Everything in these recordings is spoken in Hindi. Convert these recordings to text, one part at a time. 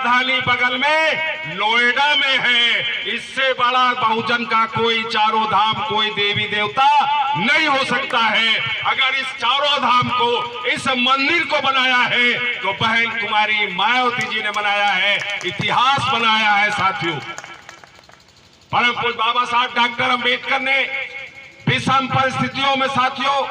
राजधानी बगल में नोएडा में है। इससे बड़ा बहुजन का कोई चारों धाम, कोई देवी देवता नहीं हो सकता है। अगर इस चारों धाम को, इस मंदिर को बनाया है तो बहन कुमारी मायावती जी ने बनाया है, इतिहास बनाया है। साथियों, परम पूज्य बाबा साहब डॉक्टर अंबेडकर ने विषम परिस्थितियों में साथियों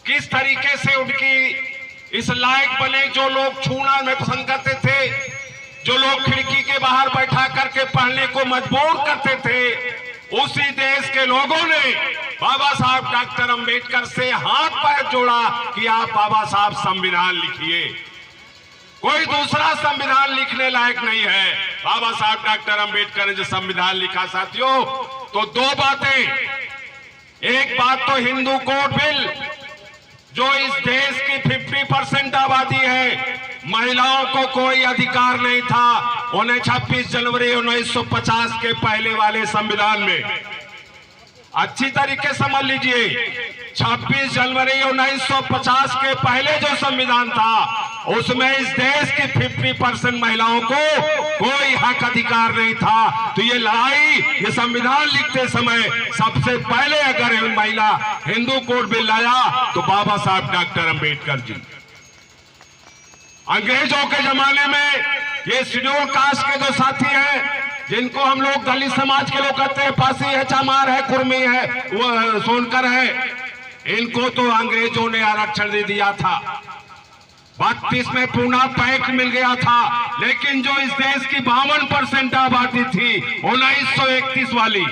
किस तरीके से उनकी इस लायक बने, जो लोग छूना में पसंद करते थे, जो लोग खिड़की के बाहर बैठा करके पढ़ने को मजबूर करते थे, उसी देश के लोगों ने बाबा साहब डॉक्टर अंबेडकर से हाथ पैर जोड़ा कि आप बाबा साहब संविधान लिखिए। कोई दूसरा संविधान लिखने लायक नहीं है। बाबा साहब डॉक्टर अंबेडकर ने जो संविधान लिखा साथियों, तो दो बातें। एक बात तो हिंदू कोड बिल, जो इस देश की 50% आबादी है, महिलाओं को कोई अधिकार नहीं था। उन्हें 26 जनवरी 1950 के पहले वाले संविधान में अच्छी तरीके से समझ लीजिए, 26 जनवरी 1950 के पहले जो संविधान था उसमें इस देश की 50% महिलाओं को कोई हक अधिकार नहीं था। तो ये लड़ाई, ये संविधान लिखते समय सबसे पहले अगर महिला हिंदू कोड बिल लाया तो बाबा साहब डॉक्टर अंबेडकर जी। अंग्रेजों के जमाने में ये शेड्यूल कास्ट के जो साथी हैं, जिनको हम लोग दलित समाज के लोग कहते हैं, पासी है, चामार है, कुर्मी है, वो सोनकर है, इनको तो अंग्रेजों ने आरक्षण दे दिया था। 32 में पूना पैक्ट मिल गया था। लेकिन जो इस देश की 52% आबादी थी 1931 वाली,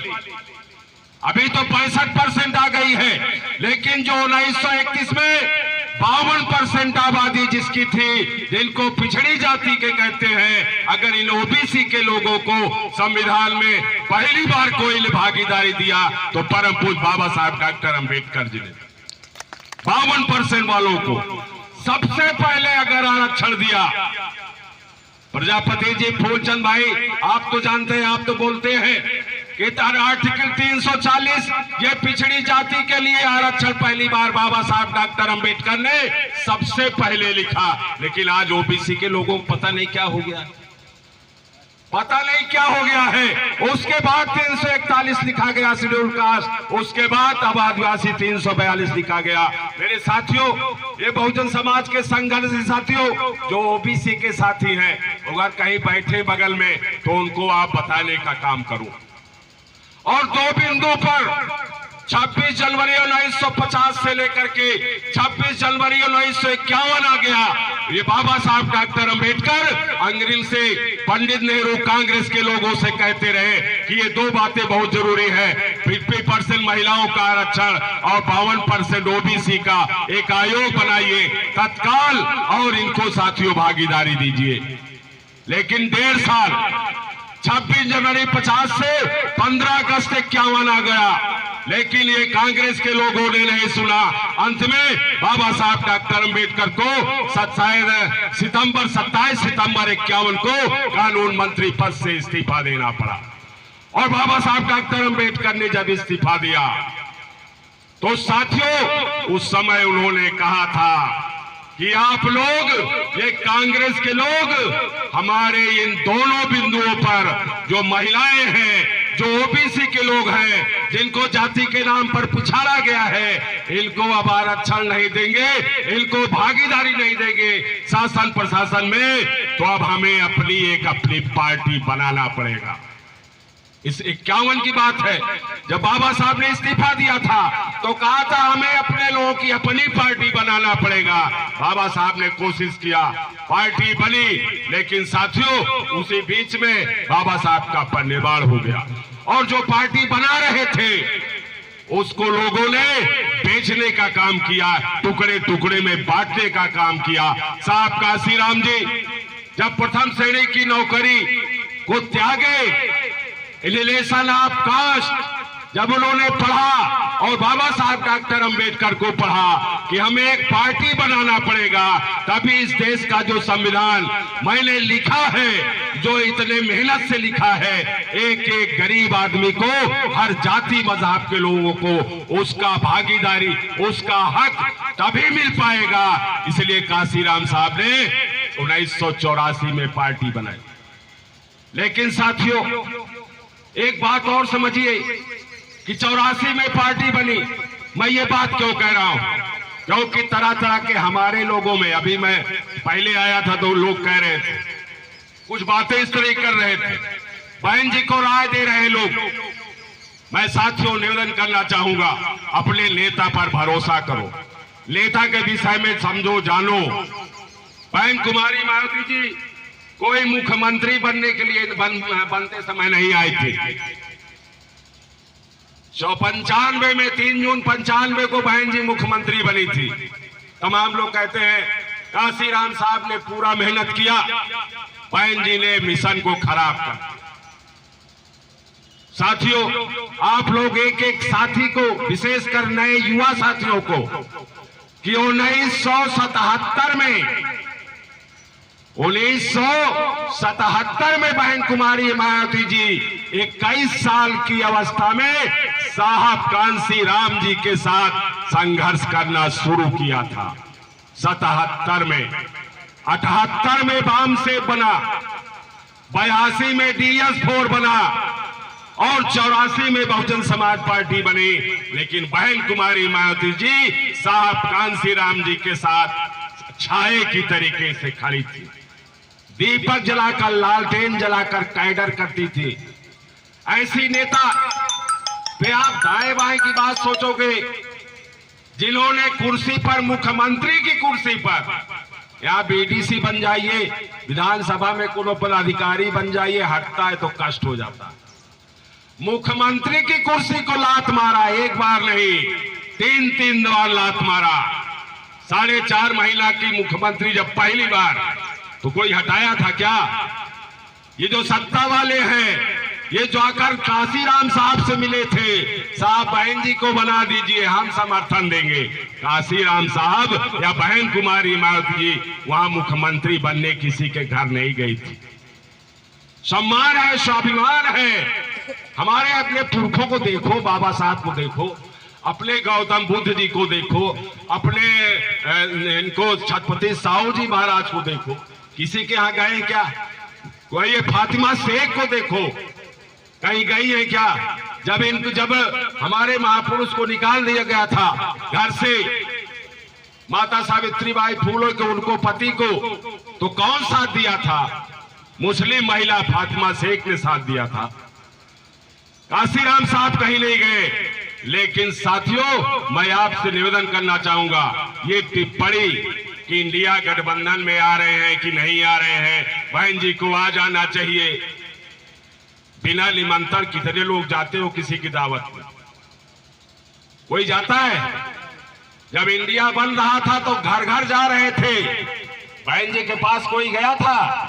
अभी तो 65% आ गई है, लेकिन जो 1931 में 52% आबादी जिसकी थी, जिनको पिछड़ी जाति के कहते हैं, अगर इन ओबीसी के लोगों को संविधान में पहली बार कोई भागीदारी दिया तो परम पूज्य बाबा साहब डॉक्टर अंबेडकर जी ने 52% वालों को सबसे पहले अगर आरक्षण दिया। प्रजापति जी, फूलचंद भाई, आप तो जानते हैं, आप तो बोलते हैं कि आर्टिकल 340 ये पिछड़ी जाति के लिए आरक्षण पहली बार बाबा साहब डॉक्टर अंबेडकर ने सबसे पहले लिखा। लेकिन आज ओबीसी के लोगों को पता नहीं क्या हो गया, पता नहीं क्या हो गया है। उसके बाद 341 लिखा गया शेड्यूल कास्ट, उसके बाद अब आदिवासी 342 लिखा गया। मेरे साथियों, ये बहुजन समाज के संघर्ष साथियों, जो ओबीसी के साथी हैं, अगर कहीं बैठे बगल में तो उनको आप बताने का काम करूं। और दो बिंदु पर 26 जनवरी 1950 से लेकर के 26 जनवरी 1951 आ गया। ये बाबा साहब डॉक्टर अंबेडकर अंग्रेज से पंडित नेहरू कांग्रेस के लोगों से कहते रहे कि ये दो बातें बहुत जरूरी है, 50% महिलाओं का आरक्षण और 52% ओबीसी का एक आयोग बनाइए तत्काल और इनको साथियों भागीदारी दीजिए। लेकिन 1.5 साल 26 जनवरी 50 से 15 अगस्त 51 आ गया, लेकिन ये कांग्रेस के लोगों ने नहीं सुना। अंत में बाबा साहब डॉक्टर अंबेडकर को 27 सितंबर 51 को कानून मंत्री पद से इस्तीफा देना पड़ा। और बाबा साहब डॉक्टर अंबेडकर ने जब इस्तीफा दिया तो साथियों उस समय उन्होंने कहा था कि आप लोग, ये कांग्रेस के लोग, हमारे इन दोनों बिंदुओं पर जो महिलाएं हैं, जो ओबीसी के लोग हैं, जिनको जाति के नाम पर पिछाड़ा गया है, इनको अब आरक्षण नहीं देंगे, इनको भागीदारी नहीं देंगे शासन प्रशासन में, तो अब हमें अपनी पार्टी बनाना पड़ेगा। इस 51 की बात है, जब बाबा साहब ने इस्तीफा दिया था तो कहा था हमें अपने लोगों की अपनी पार्टी बनाना पड़ेगा। बाबा साहब ने कोशिश किया, पार्टी बनी, लेकिन साथियों उसी बीच में बाबा साहब का परिनिर्वाण हो गया। और जो पार्टी बना रहे थे उसको लोगों ने बेचने का काम किया, टुकड़े टुकड़े में बांटने का काम किया। साहब काशीराम जी जब प्रथम श्रेणी की नौकरी को त्यागे, रिलेशन ऑफ कास्ट जब उन्होंने पढ़ा और बाबा साहब डॉक्टर अंबेडकर को पढ़ा कि हमें एक पार्टी बनाना पड़ेगा, तभी इस देश का जो संविधान मैंने लिखा है, जो इतने मेहनत से लिखा है, एक एक गरीब आदमी को, हर जाति मजहब के लोगों को उसका भागीदारी, उसका हक तभी मिल पाएगा। इसलिए काशीराम साहब ने 1984 में पार्टी बनाई। लेकिन साथियों, एक बात और समझिए कि 84 में पार्टी बनी। मैं ये बात क्यों कह रहा हूं? क्योंकि तरह तरह के हमारे लोगों में, अभी मैं पहले आया था तो लोग कह रहे थे, कुछ बातें इस तरह कर रहे थे, बहन जी को राय दे रहे लोग। मैं साथियों निवेदन करना चाहूंगा, अपने नेता पर भरोसा करो, नेता के विषय में समझो, जानो। बहन कुमारी मायावती जी कोई मुख्यमंत्री बनने के लिए बनते समय नहीं आई थी। 95 में 3 जून 95 को बहन जी मुख्यमंत्री बनी थी। तमाम लोग कहते हैं काशीराम साहब ने पूरा मेहनत किया, बहन जी ने मिशन को खराब कर। साथियों, आप लोग एक एक साथी को, विशेषकर नए युवा साथियों को, कि 1977 में बहन कुमारी मायावती जी 21 साल की अवस्था में साहब कांशीराम जी के साथ संघर्ष करना शुरू किया था। 77 में, 78 में वाम से बना, 82 में DS4 बना और 84 में बहुजन समाज पार्टी बनी। लेकिन बहन कुमारी मायावती जी साहब कांशीराम जी के साथ छाए की तरीके से खड़ी थी। दीपक जलाकर, लालटेन जलाकर कैडर करती थी। ऐसी नेता पे आप दाएं बाएं की बात सोचोगे, जिन्होंने कुर्सी पर, मुख्यमंत्री की कुर्सी पर, या BDC बन जाइए, विधानसभा में कोनो पदाधिकारी बन जाइए, हटता है तो कष्ट हो जाता। मुख्यमंत्री की कुर्सी को लात मारा, एक बार नहीं 3 बार लात मारा। 4.5 महीना की मुख्यमंत्री जब पहली बार, तो कोई हटाया था क्या? ये जो सत्ता वाले हैं, ये जो आकर काशीराम साहब से मिले थे, साहब बहन जी को बना दीजिए, हम समर्थन देंगे। काशीराम साहब या बहन कुमारी मायावती जी वहां मुख्यमंत्री बनने किसी के घर नहीं गई थी। सम्मान है, स्वाभिमान है। हमारे अपने पुरखों को देखो, बाबा साहब को देखो, अपने गौतम बुद्ध जी को देखो, अपने इनको छत्रपति साहू जी महाराज को देखो। किसी के यहाँ गए क्या? कोई ये फातिमा शेख को देखो, कहीं गई है क्या? जब हमारे महापुरुष को निकाल दिया गया था घर से, माता सावित्रीबाई फूले को, उनको पति को, तो कौन साथ दिया था? मुस्लिम महिला फातिमा शेख ने साथ दिया था। काशीराम साहब कहीं नहीं गए। लेकिन साथियों, मैं आपसे निवेदन करना चाहूंगा, ये टिप्पणी कि इंडिया गठबंधन में आ रहे हैं कि नहीं आ रहे हैं, बहन जी को आ जाना चाहिए। बिना निमंत्रण कितने लोग जाते हो किसी की दावत में? कोई जाता है? जब इंडिया बन रहा था तो घर घर जा रहे थे। बहन जी के पास कोई गया था?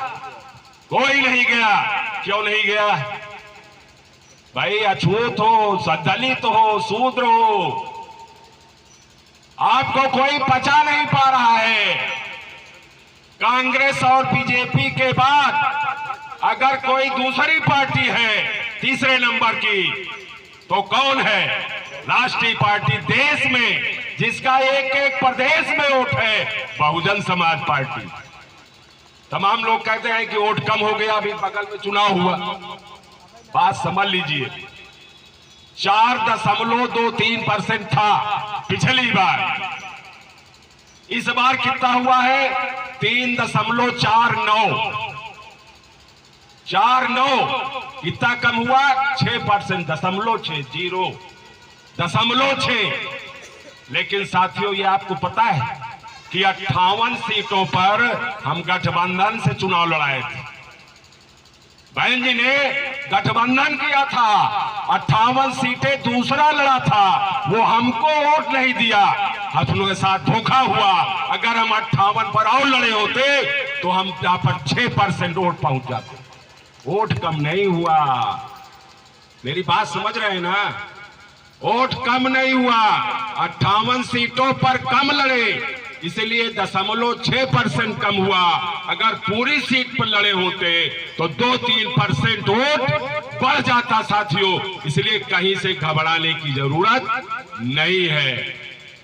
कोई नहीं गया। क्यों नहीं गया? भाई अछूत हो, दलित हो, शूद्र हो, आपको कोई पचा नहीं पा रहा है। कांग्रेस और बीजेपी के बाद अगर कोई दूसरी पार्टी है तीसरे नंबर की, तो कौन है? राष्ट्रीय पार्टी देश में, जिसका एक एक प्रदेश में वोट है, बहुजन समाज पार्टी। तमाम लोग कहते हैं कि वोट कम हो गया, अभी बगल में चुनाव हुआ। बात समझ लीजिए, 4.23% था पिछली बार। इस बार कितना हुआ है? 3.49। 49 कितना कम हुआ? 6%, 0.6। लेकिन साथियों, ये आपको पता है कि 58 सीटों पर हम गठबंधन से चुनाव लड़ाए थे। बहन जी ने गठबंधन किया था, 58 सीटें दूसरा लड़ा था, वो हमको वोट नहीं दिया। अपनों के साथ धोखा हुआ। अगर हम 58 पर और लड़े होते तो हम यहाँ पर 6% वोट पहुंच जाते। वोट कम नहीं हुआ। मेरी बात समझ रहे हैं ना? वोट कम नहीं हुआ, 58 सीटों पर कम लड़े, इसलिए 0.6% कम हुआ। अगर पूरी सीट पर लड़े होते तो 2-3% वोट बढ़ जाता साथियों। इसलिए कहीं से घबराने की जरूरत नहीं है।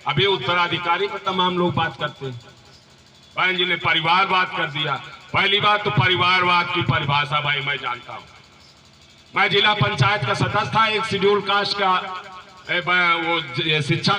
अभी उत्तराधिकारी पर तमाम लोग बात करते हैं। बहन जी ने परिवारवाद कर दिया। पहली बात तो परिवारवाद की परिभाषा भाई मैं जानता हूं। मैं जिला पंचायत का सदस्य था, एक शेड्यूल कास्ट का वो शिक्षा